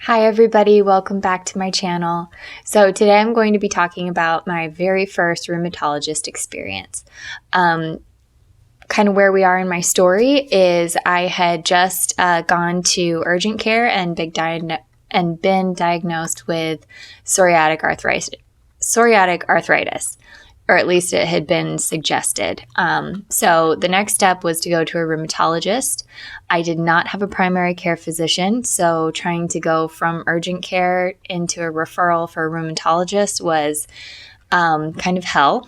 Hi everybody, welcome back to my channel. So today I'm going to be talking about my very first rheumatologist experience. Kind of where we are in my story is I had just gone to urgent care and been diagnosed with psoriatic arthritis, or at least it had been suggested. So the next step was to go to a rheumatologist. I did not have a primary care physician, so trying to go from urgent care into a referral for a rheumatologist was kind of hell.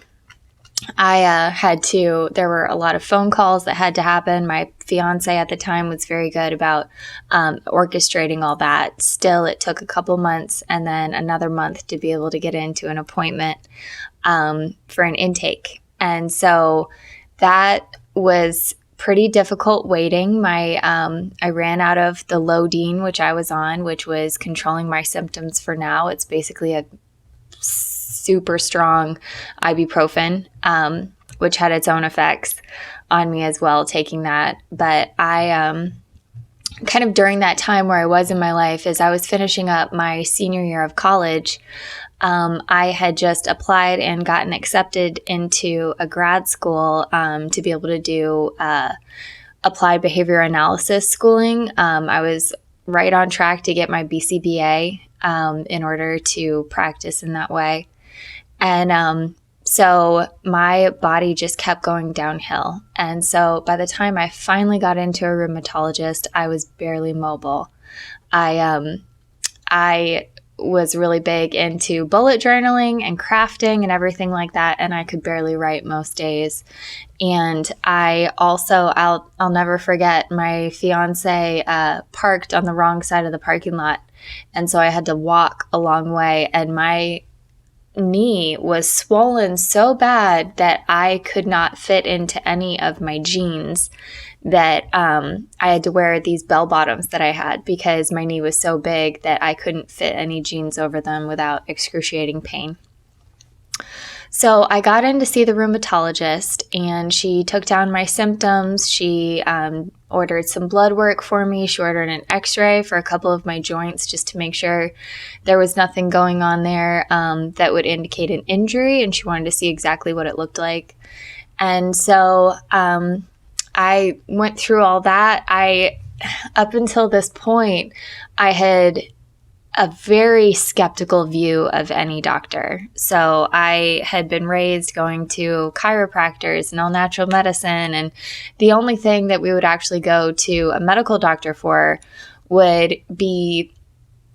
There were a lot of phone calls that had to happen. My fiance at the time was very good about orchestrating all that. Still, it took a couple months and then another month to be able to get into an appointment for an intake. And so that was pretty difficult waiting. I ran out of the Lodine, which I was on, which was controlling my symptoms for now. It's basically a super strong ibuprofen, which had its own effects on me as well, taking that. But I kind of during that time where I was in my life, as I was finishing up my senior year of college, I had just applied and gotten accepted into a grad school to be able to do applied behavior analysis schooling. I was right on track to get my BCBA in order to practice in that way. And so my body just kept going downhill. And so by the time I finally got into a rheumatologist, I was barely mobile. I was really big into bullet journaling and crafting and everything like that, and I could barely write most days. And I'll never forget, my fiance parked on the wrong side of the parking lot, and so I had to walk a long way, and my knee was swollen so bad that I could not fit into any of my jeans, that I had to wear these bell bottoms that I had because my knee was so big that I couldn't fit any jeans over them without excruciating pain. So I got in to see the rheumatologist, and she took down my symptoms. She ordered some blood work for me. She ordered an x-ray for a couple of my joints just to make sure there was nothing going on there that would indicate an injury, and she wanted to see exactly what it looked like. And so I went through all that. Up until this point, I had a very skeptical view of any doctor. So I had been raised going to chiropractors and all natural medicine, and the only thing that we would actually go to a medical doctor for would be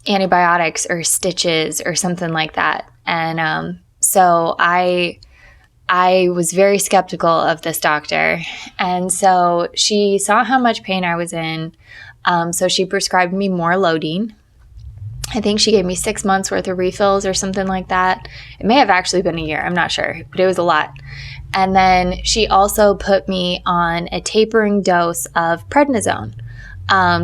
antibiotics or stitches or something like that. And so I was very skeptical of this doctor. And so she saw how much pain I was in. So she prescribed me more Lodine. I think she gave me 6 months worth of refills or something like that. It may have actually been a year. I'm not sure, but it was a lot. And then she also put me on a tapering dose of prednisone.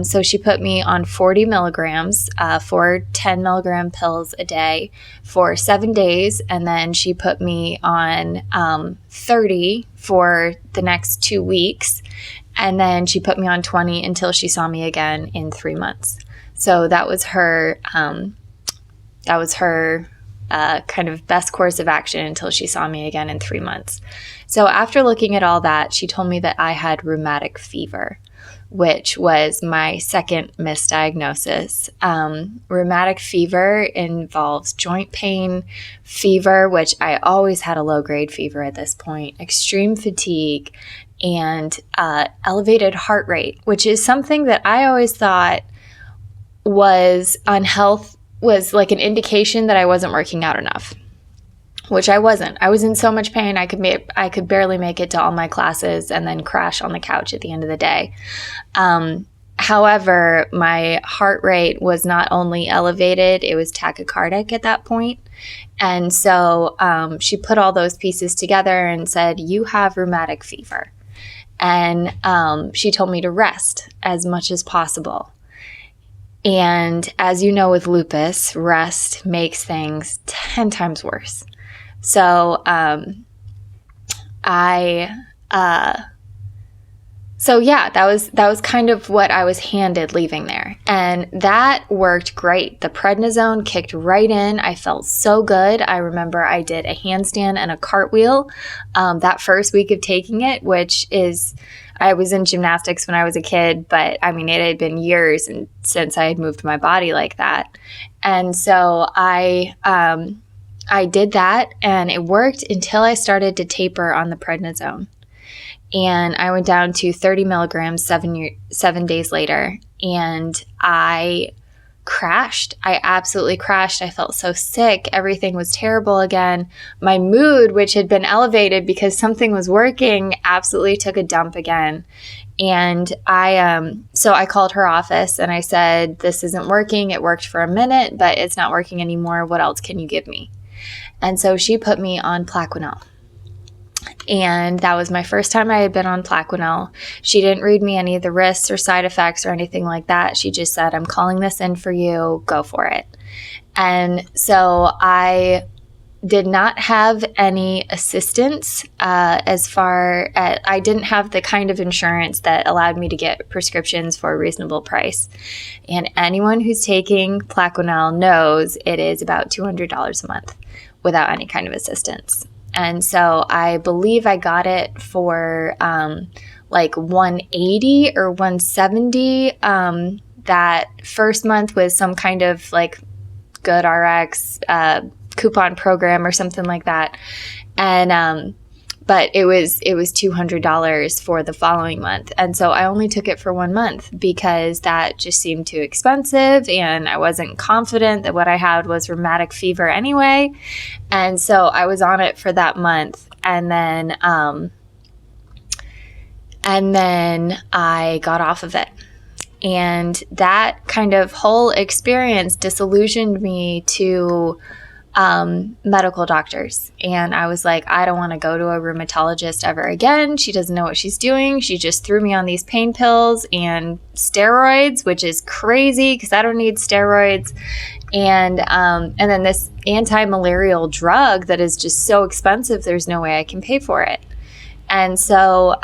So she put me on 40 milligrams, 10 milligram pills a day for 7 days. And then she put me on 30 for the next 2 weeks. And then she put me on 20 until she saw me again in 3 months. So that was her kind of best course of action until she saw me again in 3 months. So after looking at all that, she told me that I had rheumatic fever, which was my second misdiagnosis. Rheumatic fever involves joint pain, fever, which I always had a low-grade fever at this point, extreme fatigue, and elevated heart rate, which is something that I always thought was like an indication that I wasn't working out enough, which I wasn't. I was in so much pain, I could barely make it to all my classes and then crash on the couch at the end of the day. However, my heart rate was not only elevated, it was tachycardic at that point. And so she put all those pieces together and said, "You have rheumatic fever." And she told me to rest as much as possible. And as you know, with lupus, rest makes things 10 times worse. So I So yeah, that was kind of what I was handed leaving there. And that worked great. The prednisone kicked right in. I felt so good. I remember I did a handstand and a cartwheel that first week of taking it, I was in gymnastics when I was a kid, but I mean, it had been years since I had moved my body like that. And so I did that, and it worked until I started to taper on the prednisone. And I went down to 30 milligrams 7 days later, and I crashed. I absolutely crashed. I felt so sick. Everything was terrible again. My mood, which had been elevated because something was working, absolutely took a dump again. And so I called her office and I said, this isn't working. It worked for a minute, but it's not working anymore. What else can you give me? And so she put me on Plaquenil. And that was my first time I had been on Plaquenil. She didn't read me any of the risks or side effects or anything like that. She just said, I'm calling this in for you. Go for it. And so I did not have any assistance I didn't have the kind of insurance that allowed me to get prescriptions for a reasonable price. And anyone who's taking Plaquenil knows it is about $200 a month without any kind of assistance. And so I believe I got it for like $180 or $170 that first month with some kind of like GoodRx coupon program or something like that. And but it was $200 for the following month. And so I only took it for 1 month because that just seemed too expensive, and I wasn't confident that what I had was rheumatic fever anyway. And so I was on it for that month, and then I got off of it. And that kind of whole experience disillusioned me to medical doctors. And I was like, I don't want to go to a rheumatologist ever again. She doesn't know what she's doing. She just threw me on these pain pills and steroids, which is crazy because I don't need steroids. And then this anti-malarial drug that is just so expensive, there's no way I can pay for it. And so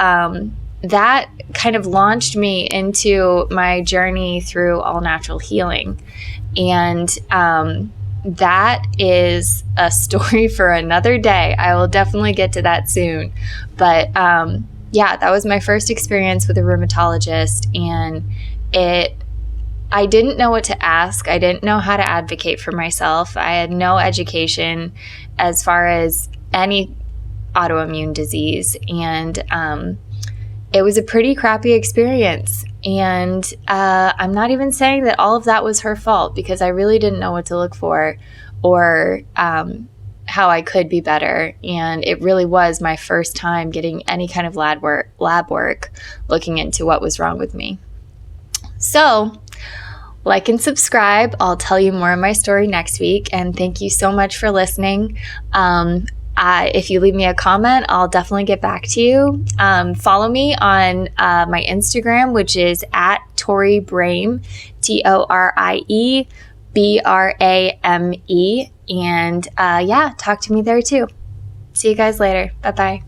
that kind of launched me into my journey through all natural healing. And that is a story for another day. I will definitely get to that soon. But yeah, that was my first experience with a rheumatologist, and I didn't know what to ask. I didn't know how to advocate for myself. I had no education as far as any autoimmune disease, and it was a pretty crappy experience. And I'm not even saying that all of that was her fault, because I really didn't know what to look for or how I could be better. And it really was my first time getting any kind of lab work looking into what was wrong with me. So like and subscribe. I'll tell you more of my story next week. And thank you so much for listening. If you leave me a comment, I'll definitely get back to you. Follow me on my Instagram, which is at Tori Brame, TorieBrame. And yeah, talk to me there too. See you guys later. Bye-bye.